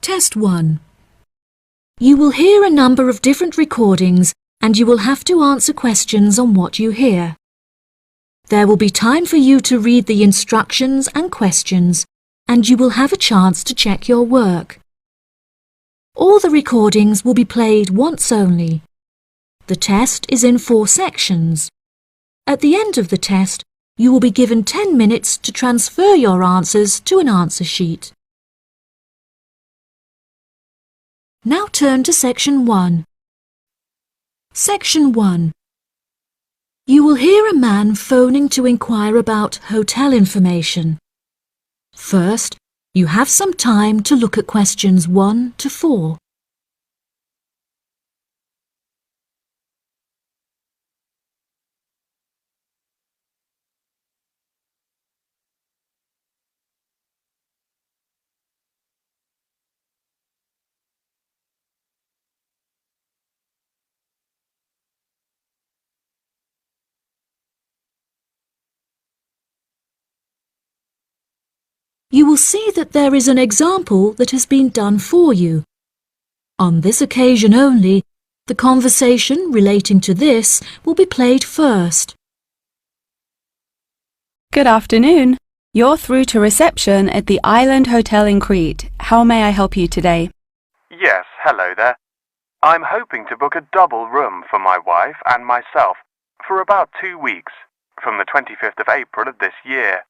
Test 1. You will hear a number of different recordings and you will have to answer questions on what you hear. There will be time for you to read the instructions and questions, and you will have a chance to check your work. All the recordings will be played once only. The test is in 4 sections. At the end of the test, you will be given 10 minutes to transfer your answers to an answer sheet. Now turn to Section 1. Section 1. You will hear a man phoning to inquire about hotel information. First, you have some time to look at questions 1 to 4. You will see that there is an example that has been done for you. On this occasion only, the conversation relating to this will be played first. Good afternoon. You're through to reception at the Island Hotel in Crete. How may I help you today? Yes, hello there. I'm hoping to book a double room for my wife and myself for about 2 weeks, from the 25th of April of this year.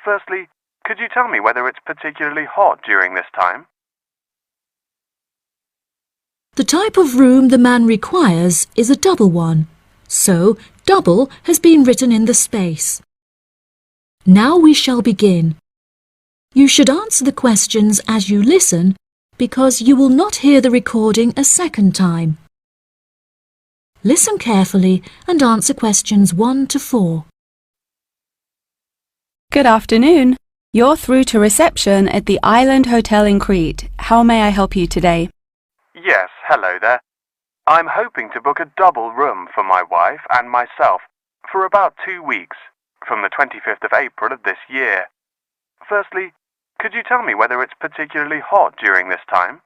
Firstly, could you tell me whether it's particularly hot during this time? The type of room the man requires is a double one, so double has been written in the space. Now we shall begin. You should answer the questions as you listen because you will not hear the recording a second time. Listen carefully and answer questions 1 to 4. Good afternoon. You're through to reception at the Island Hotel in Crete. How may I help you today? Yes, hello there. I'm hoping to book a double room for my wife and myself for about 2 weeks, from the 25th of April of this year. Firstly, could you tell me whether it's particularly hot during this time?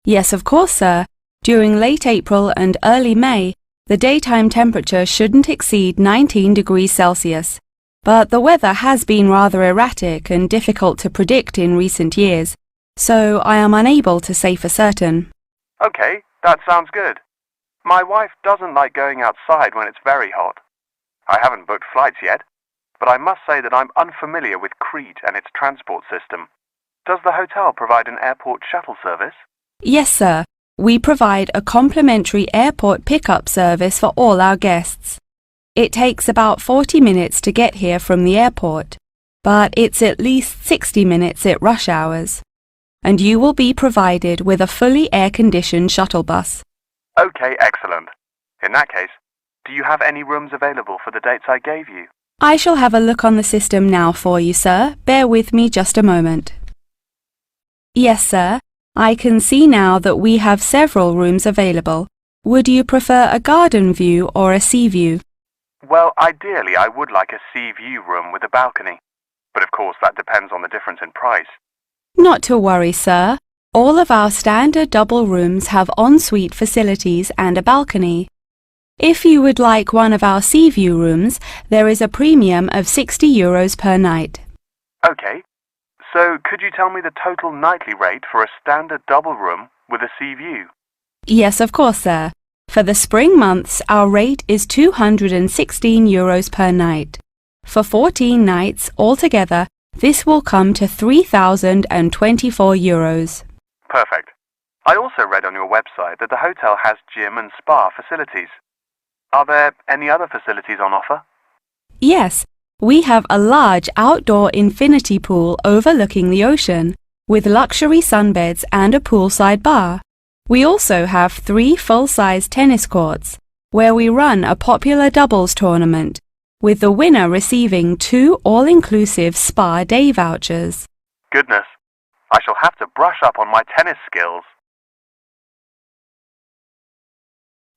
Yes, of course, sir. During late April and early May, the daytime temperature shouldn't exceed 19 degrees Celsius. But the weather has been rather erratic and difficult to predict in recent years, so I am unable to say for certain. Okay, that sounds good. My wife doesn't like going outside when it's very hot. I haven't booked flights yet, but I must say that I'm unfamiliar with Crete and its transport system. Does the hotel provide an airport shuttle service? Yes, sir. We provide a complimentary airport pickup service for all our guests. It takes about 40 minutes to get here from the airport, but it's at least 60 minutes at rush hours. And you will be provided with a fully air-conditioned shuttle bus. Okay, excellent. In that case, do you have any rooms available for the dates I gave you? I shall have a look on the system now for you, sir. Bear with me just a moment. Yes, sir. I can see now that we have several rooms available. Would you prefer a garden view or a sea view? Well, ideally I would like a sea view room with a balcony, but of course that depends on the difference in price. Not to worry, sir. All of our standard double rooms have ensuite facilities and a balcony. If you would like one of our sea view rooms, there is a premium of €60 per night. Okay, so could you tell me the total nightly rate for a standard double room with a sea view? Yes, of course, sir. For the spring months, our rate is €216 per night. For 14 nights altogether, this will come to €3,024. Perfect. I also read on your website that the hotel has gym and spa facilities. Are there any other facilities on offer? Yes, we have a large outdoor infinity pool overlooking the ocean, with luxury sunbeds and a poolside bar. We also have 3 full-size tennis courts, where we run a popular doubles tournament, with the winner receiving 2 all-inclusive spa day vouchers. Goodness, I shall have to brush up on my tennis skills.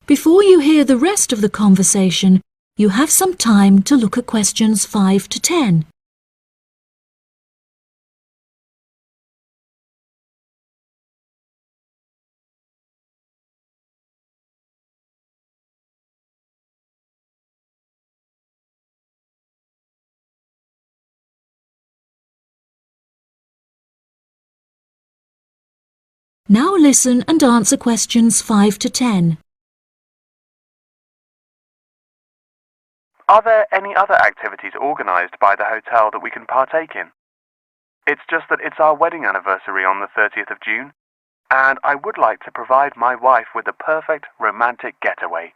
Before you hear the rest of the conversation, you have some time to look at questions 5 to 10. Now listen and answer questions 5 to 10. Are there any other activities organised by the hotel that we can partake in? It's just that it's our wedding anniversary on the 30th of June, and I would like to provide my wife with a perfect romantic getaway.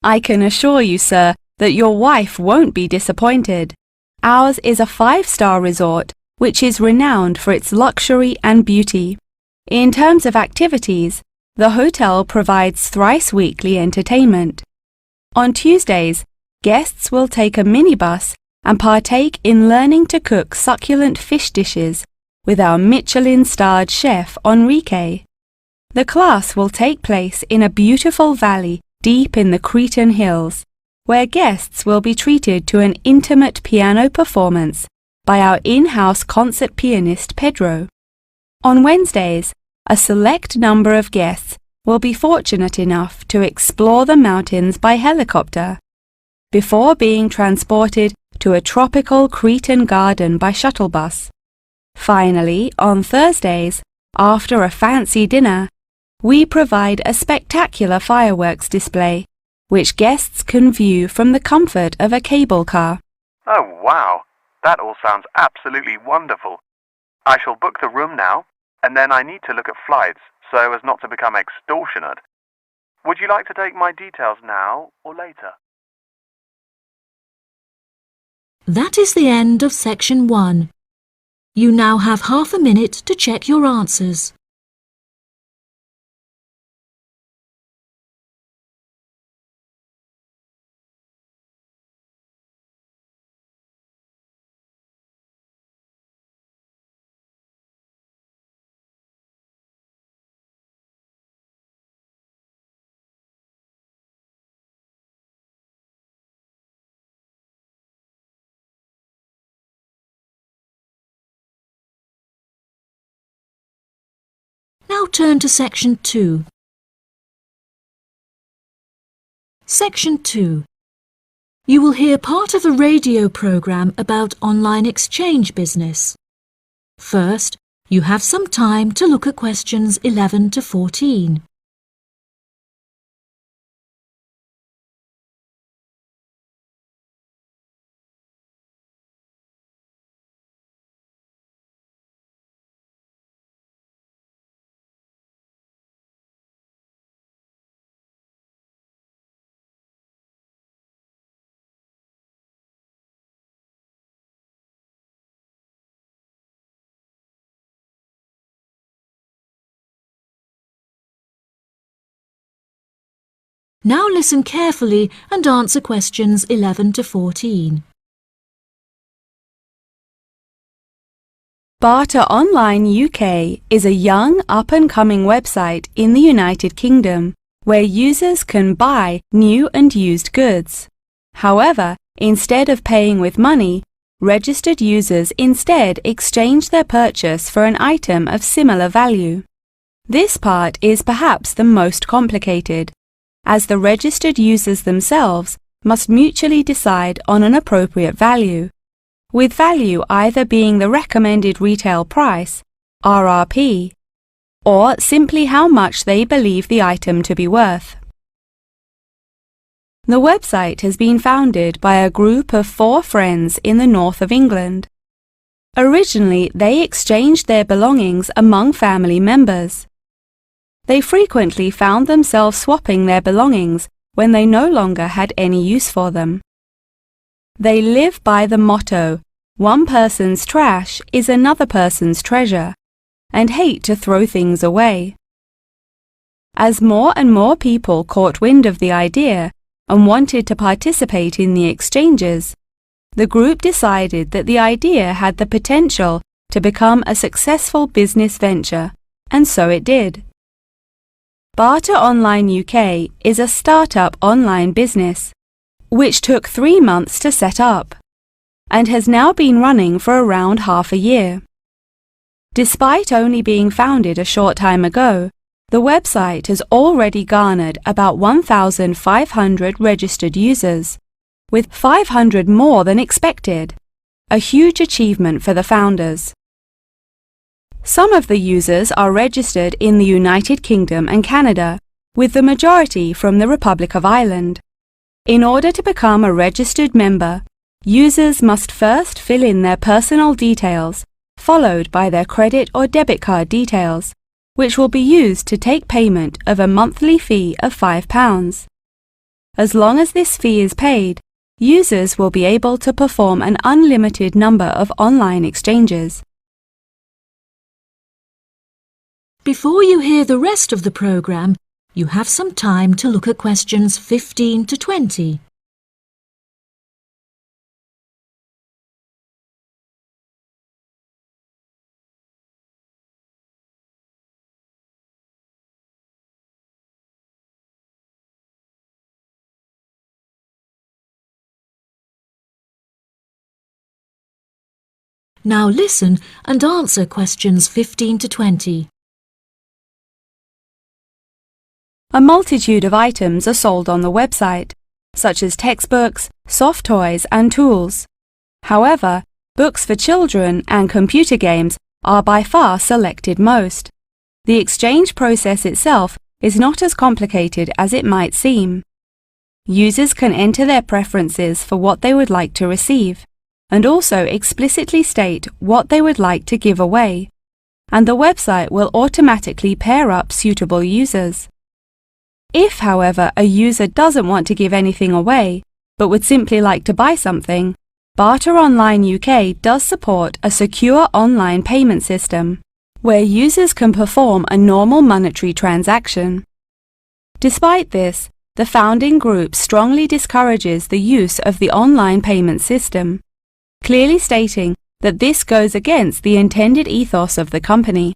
I can assure you, sir, that your wife won't be disappointed. Ours is a 5-star resort which is renowned for its luxury and beauty. In terms of activities, the hotel provides thrice-weekly entertainment. On Tuesdays, guests will take a minibus and partake in learning to cook succulent fish dishes with our Michelin-starred chef Enrique. The class will take place in a beautiful valley deep in the Cretan hills, where guests will be treated to an intimate piano performance by our in-house concert pianist Pedro. On Wednesdays, a select number of guests will be fortunate enough to explore the mountains by helicopter, before being transported to a tropical Cretan garden by shuttle bus. Finally, on Thursdays, after a fancy dinner, we provide a spectacular fireworks display, which guests can view from the comfort of a cable car. Oh wow, that all sounds absolutely wonderful. I shall book the room now, and then I need to look at flights so as not to become extortionate. Would you like to take my details now or later? That is the end of section 1. You now have half a minute to check your answers. Now turn to section 2. Section 2. You will hear part of a radio program about online exchange business. First, you have some time to look at questions 11 to 14. Now listen carefully and answer questions 11 to 14. Barter Online UK is a young up-and-coming website in the United Kingdom where users can buy new and used goods. However, instead of paying with money, registered users instead exchange their purchase for an item of similar value. This part is perhaps the most complicated, as the registered users themselves must mutually decide on an appropriate value, with value either being the recommended retail price, RRP, or simply how much they believe the item to be worth. The website has been founded by a group of 4 friends in the north of England. Originally, they exchanged their belongings among family members. They frequently found themselves swapping their belongings when they no longer had any use for them. They live by the motto, "One person's trash is another person's treasure," and hate to throw things away. As more and more people caught wind of the idea and wanted to participate in the exchanges, the group decided that the idea had the potential to become a successful business venture, and so it did. Barter Online UK is a start-up online business, which took 3 months to set up, and has now been running for around half a year. Despite only being founded a short time ago, the website has already garnered about 1,500 registered users, with 500 more than expected, a huge achievement for the founders. Some of the users are registered in the United Kingdom and Canada, with the majority from the Republic of Ireland. In order to become a registered member, users must first fill in their personal details, followed by their credit or debit card details, which will be used to take payment of a monthly fee of £5. As long as this fee is paid, users will be able to perform an unlimited number of online exchanges. Before you hear the rest of the programme, you have some time to look at questions 15 to 20. Now listen and answer questions 15 to 20. A multitude of items are sold on the website, such as textbooks, soft toys and tools. However, books for children and computer games are by far selected most. The exchange process itself is not as complicated as it might seem. Users can enter their preferences for what they would like to receive, and also explicitly state what they would like to give away, and the website will automatically pair up suitable users. If, however, a user doesn't want to give anything away, but would simply like to buy something, Barter Online UK does support a secure online payment system, where users can perform a normal monetary transaction. Despite this, the founding group strongly discourages the use of the online payment system, clearly stating that this goes against the intended ethos of the company.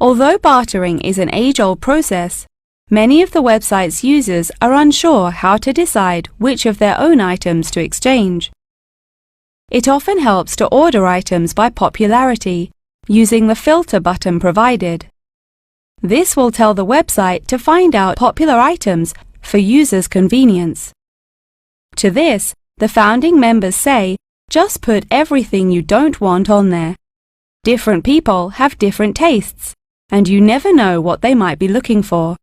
Although bartering is an age-old process, many of the website's users are unsure how to decide which of their own items to exchange. It often helps to order items by popularity using the filter button provided. This will tell the website to find out popular items for users' convenience. To this, the founding members say, just put everything you don't want on there. Different people have different tastes, and you never know what they might be looking for.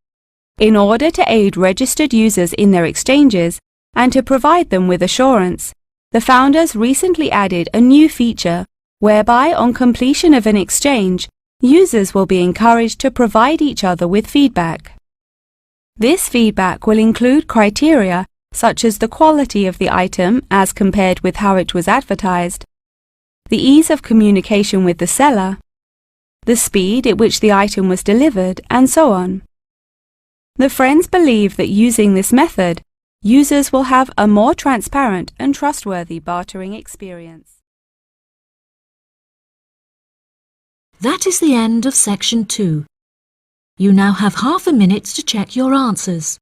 In order to aid registered users in their exchanges and to provide them with assurance, the founders recently added a new feature whereby on completion of an exchange, users will be encouraged to provide each other with feedback. This feedback will include criteria such as the quality of the item as compared with how it was advertised, the ease of communication with the seller, the speed at which the item was delivered, and so on. The friends believe that using this method, users will have a more transparent and trustworthy bartering experience. That is the end of section 2. You now have half a minute to check your answers.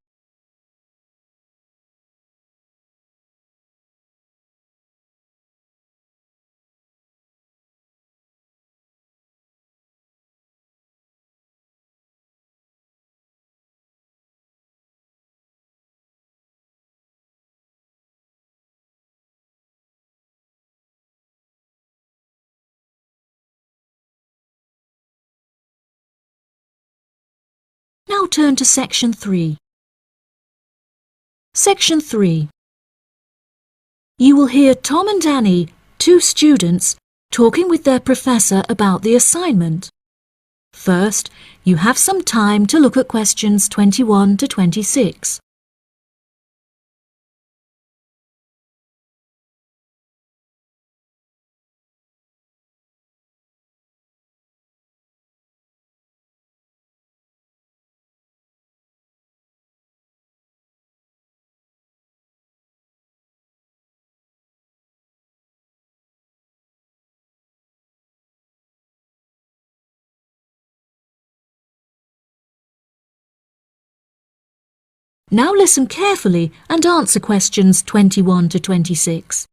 Now turn to section 3. Section 3. You will hear Tom and Annie, two students, talking with their professor about the assignment. First, you have some time to look at questions 21 to 26. Now listen carefully and answer questions 21 to 26.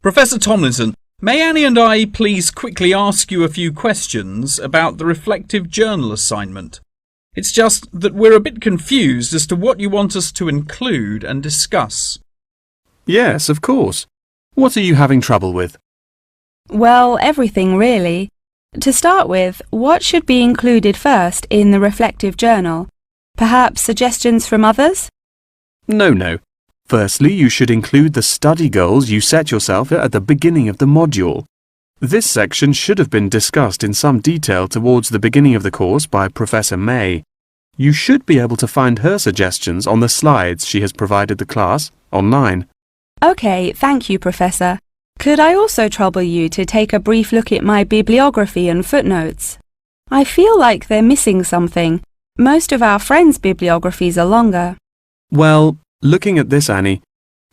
Professor Tomlinson, may Annie and I please quickly ask you a few questions about the reflective journal assignment? It's just that we're a bit confused as to what you want us to include and discuss. Yes, of course. What are you having trouble with? Well, everything really. To start with, what should be included first in the reflective journal? Perhaps suggestions from others? No. Firstly, you should include the study goals you set yourself at the beginning of the module. This section should have been discussed in some detail towards the beginning of the course by Professor May. You should be able to find her suggestions on the slides she has provided the class online. OK, thank you, Professor. Could I also trouble you to take a brief look at my bibliography and footnotes? I feel like they're missing something. Most of our friends' bibliographies are longer. Well, looking at this, Annie,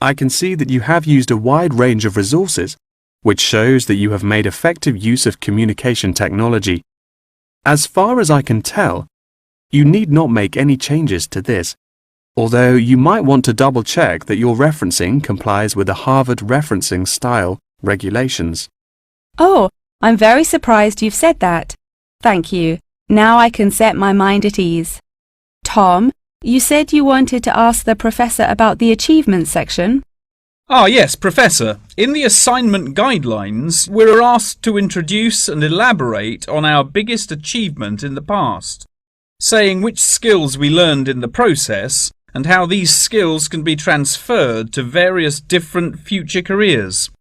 I can see that you have used a wide range of resources, which shows that you have made effective use of communication technology. As far as I can tell, you need not make any changes to this, although you might want to double-check that your referencing complies with the Harvard Referencing Style regulations. Oh, I'm very surprised you've said that. Thank you. Now I can set my mind at ease. Tom, you said you wanted to ask the professor about the achievements section. Ah, yes, Professor. In the assignment guidelines, we're asked to introduce and elaborate on our biggest achievement in the past, saying which skills we learned in the process and how these skills can be transferred to various different future careers.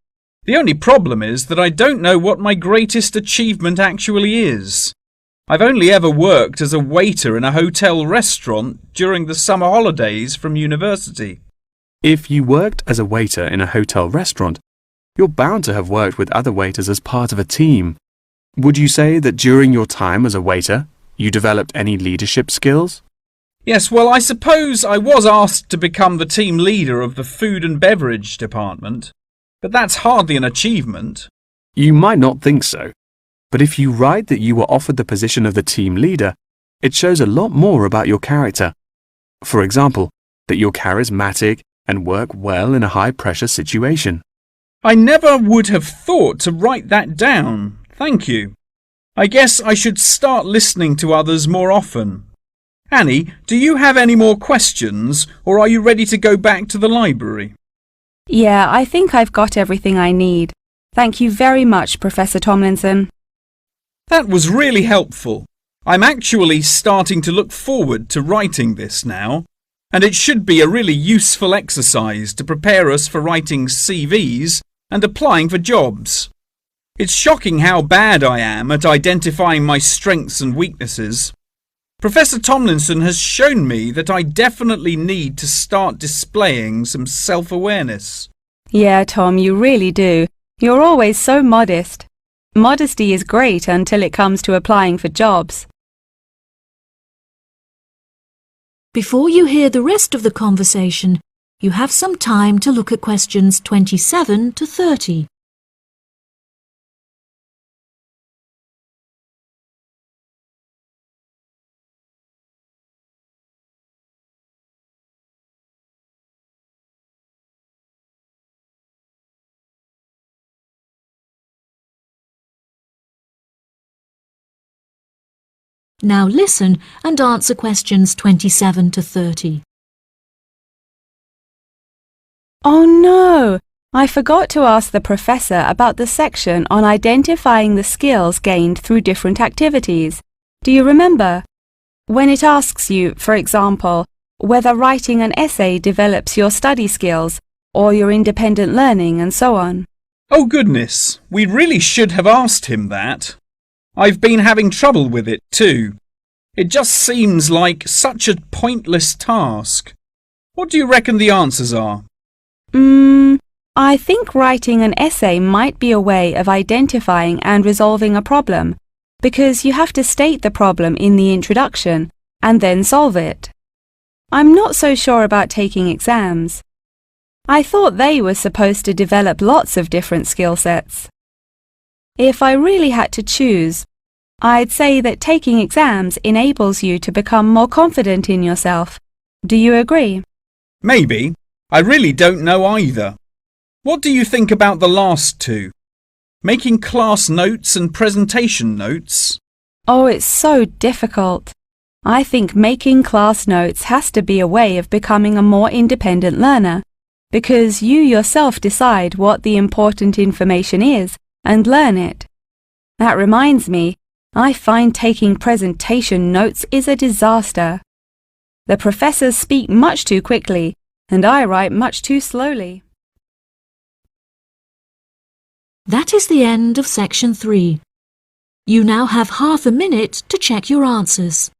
The only problem is that I don't know what my greatest achievement actually is. I've only ever worked as a waiter in a hotel restaurant during the summer holidays from university. If you worked as a waiter in a hotel restaurant, you're bound to have worked with other waiters as part of a team. Would you say that during your time as a waiter, you developed any leadership skills? Yes, well, I suppose I was asked to become the team leader of the food and beverage department, but that's hardly an achievement. You might not think so, but if you write that you were offered the position of the team leader, it shows a lot more about your character. For example, that you're charismatic and work well in a high-pressure situation. I never would have thought to write that down. Thank you. I guess I should start listening to others more often. Annie, do you have any more questions, or are you ready to go back to the library? Yeah, I think I've got everything I need. Thank you very much, Professor Tomlinson. That was really helpful. I'm actually starting to look forward to writing this now, and it should be a really useful exercise to prepare us for writing CVs and applying for jobs. It's shocking how bad I am at identifying my strengths and weaknesses. Professor Tomlinson has shown me that I definitely need to start displaying some self-awareness. Yeah, Tom, you really do. You're always so modest. Modesty is great until it comes to applying for jobs. Before you hear the rest of the conversation, you have some time to look at questions 27 to 30. Now listen and answer questions 27 to 30. Oh no! I forgot to ask the professor about the section on identifying the skills gained through different activities. Do you remember? When it asks you, for example, whether writing an essay develops your study skills or your independent learning and so on. Oh goodness, we really should have asked him that. I've been having trouble with it too. It just seems like such a pointless task. What do you reckon the answers are? I think writing an essay might be a way of identifying and resolving a problem, because you have to state the problem in the introduction and then solve it. I'm not so sure about taking exams. I thought they were supposed to develop lots of different skill sets. If I really had to choose, I'd say that taking exams enables you to become more confident in yourself. Do you agree? Maybe. I really don't know either. What do you think about the last two? Making class notes and presentation notes? Oh, it's so difficult. I think making class notes has to be a way of becoming a more independent learner, because you yourself decide what the important information is and learn it. That reminds me, I find taking presentation notes is a disaster. The professors speak much too quickly, and I write much too slowly. That is the end of section 3. You now have half a minute to check your answers.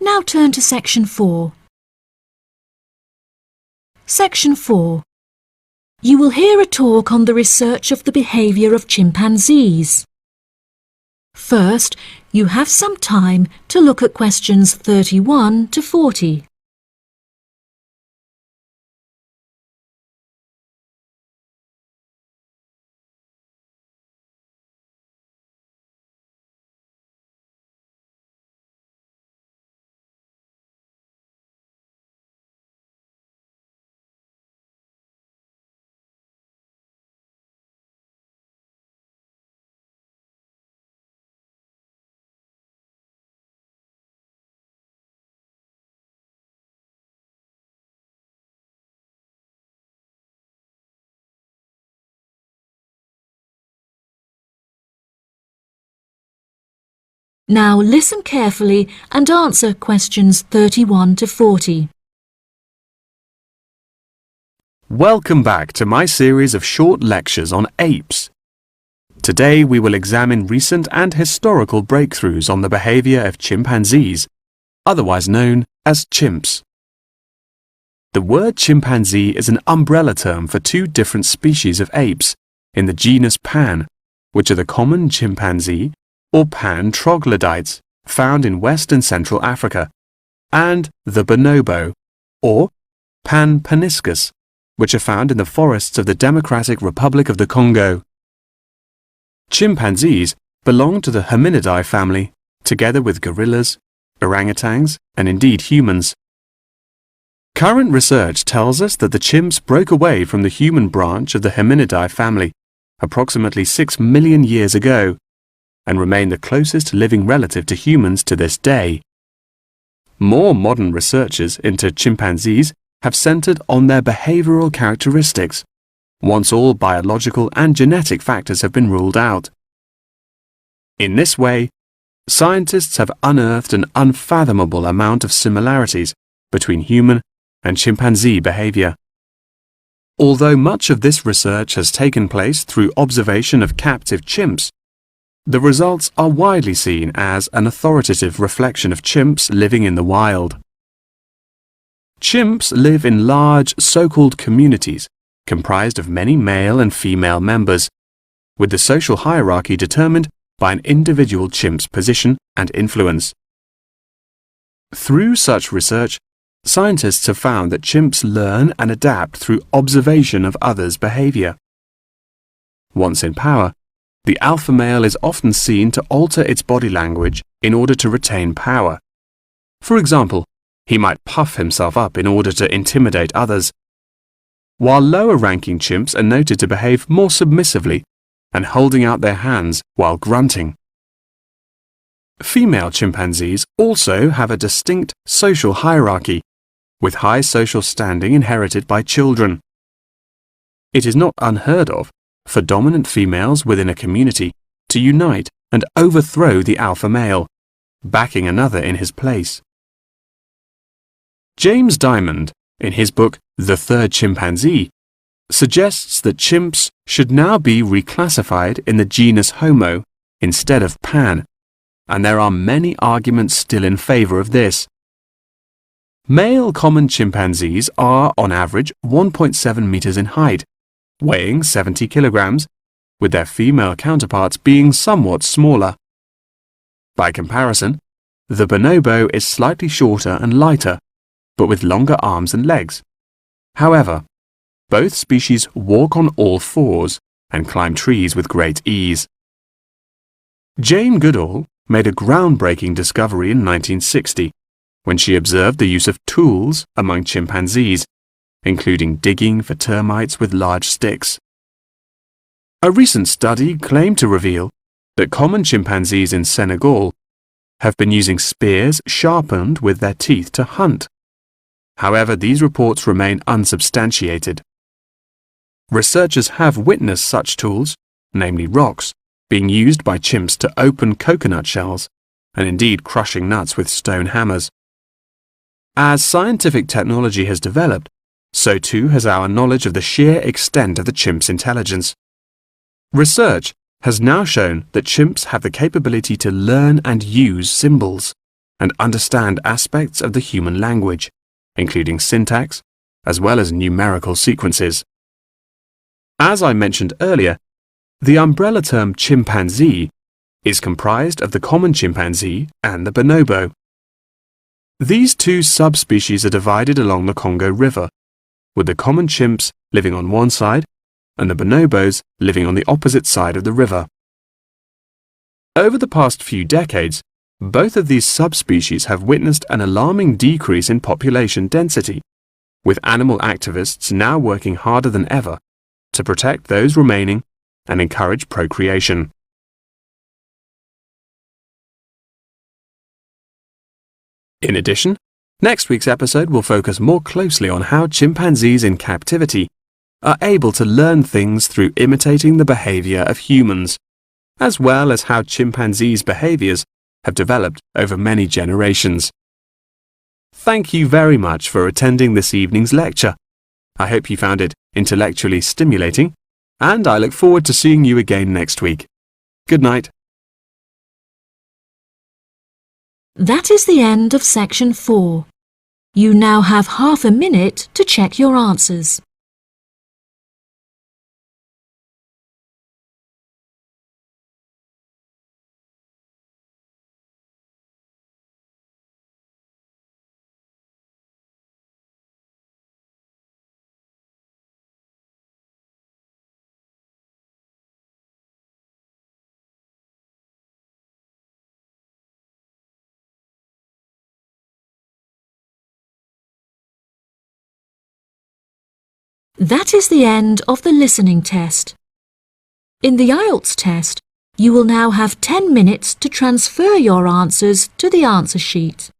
Now turn to section 4. Section 4. You will hear a talk on the research of the behaviour of chimpanzees. First, you have some time to look at questions 31 to 40. Now listen carefully and answer questions 31 to 40. Welcome back to my series of short lectures on apes. Today we will examine recent and historical breakthroughs on the behavior of chimpanzees, otherwise known as chimps. The word chimpanzee is an umbrella term for two different species of apes in the genus Pan, which are the common chimpanzee or pan troglodytes found in West and Central Africa, and the bonobo or Pan paniscus, which are found in the forests of the Democratic Republic of the Congo. Chimpanzees belong to the Hominidae family, together with gorillas, orangutans, and indeed humans. Current research tells us that the chimps broke away from the human branch of the Hominidae family approximately 6 million years ago and remain the closest living relative to humans to this day. More modern researches into chimpanzees have centered on their behavioral characteristics, once all biological and genetic factors have been ruled out. In this way, scientists have unearthed an unfathomable amount of similarities between human and chimpanzee behavior. Although much of this research has taken place through observation of captive chimps, the results are widely seen as an authoritative reflection of chimps living in the wild. Chimps live in large so-called communities comprised of many male and female members, with the social hierarchy determined by an individual chimp's position and influence. Through such research, scientists have found that chimps learn and adapt through observation of others' behavior. Once in power, the alpha male is often seen to alter its body language in order to retain power. For example, he might puff himself up in order to intimidate others, while lower-ranking chimps are noted to behave more submissively and holding out their hands while grunting. Female chimpanzees also have a distinct social hierarchy, with high social standing inherited by children. It is not unheard of for dominant females within a community to unite and overthrow the alpha male, backing another in his place. James Diamond, in his book The Third Chimpanzee, suggests that chimps should now be reclassified in the genus Homo instead of Pan, and there are many arguments still in favor of this. Male common chimpanzees are, on average, 1.7 meters in height, weighing 70 kilograms, with their female counterparts being somewhat smaller. By comparison, the bonobo is slightly shorter and lighter, but with longer arms and legs. However, both species walk on all fours, and climb trees with great ease. Jane Goodall made a groundbreaking discovery in 1960 when she observed the use of tools among chimpanzees, including digging for termites with large sticks. A recent study claimed to reveal that common chimpanzees in Senegal have been using spears sharpened with their teeth to hunt. However, these reports remain unsubstantiated. Researchers have witnessed such tools, namely rocks, being used by chimps to open coconut shells, and indeed crushing nuts with stone hammers. As scientific technology has developed, so too has our knowledge of the sheer extent of the chimp's intelligence. Research has now shown that chimps have the capability to learn and use symbols and understand aspects of the human language, including syntax, as well as numerical sequences. As I mentioned earlier, the umbrella term chimpanzee is comprised of the common chimpanzee and the bonobo. These two subspecies are divided along the Congo River, with the common chimps living on one side and the bonobos living on the opposite side of the river. Over the past few decades, both of these subspecies have witnessed an alarming decrease in population density, with animal activists now working harder than ever to protect those remaining and encourage procreation. In addition, next week's episode will focus more closely on how chimpanzees in captivity are able to learn things through imitating the behavior of humans, as well as how chimpanzees' behaviors have developed over many generations. Thank you very much for attending this evening's lecture. I hope you found it intellectually stimulating, and I look forward to seeing you again next week. Good night. That is the end of section 4. You now have half a minute to check your answers. That is the end of the listening test. In the Ielts test, you will now have 10 minutes to transfer your answers to the answer sheet.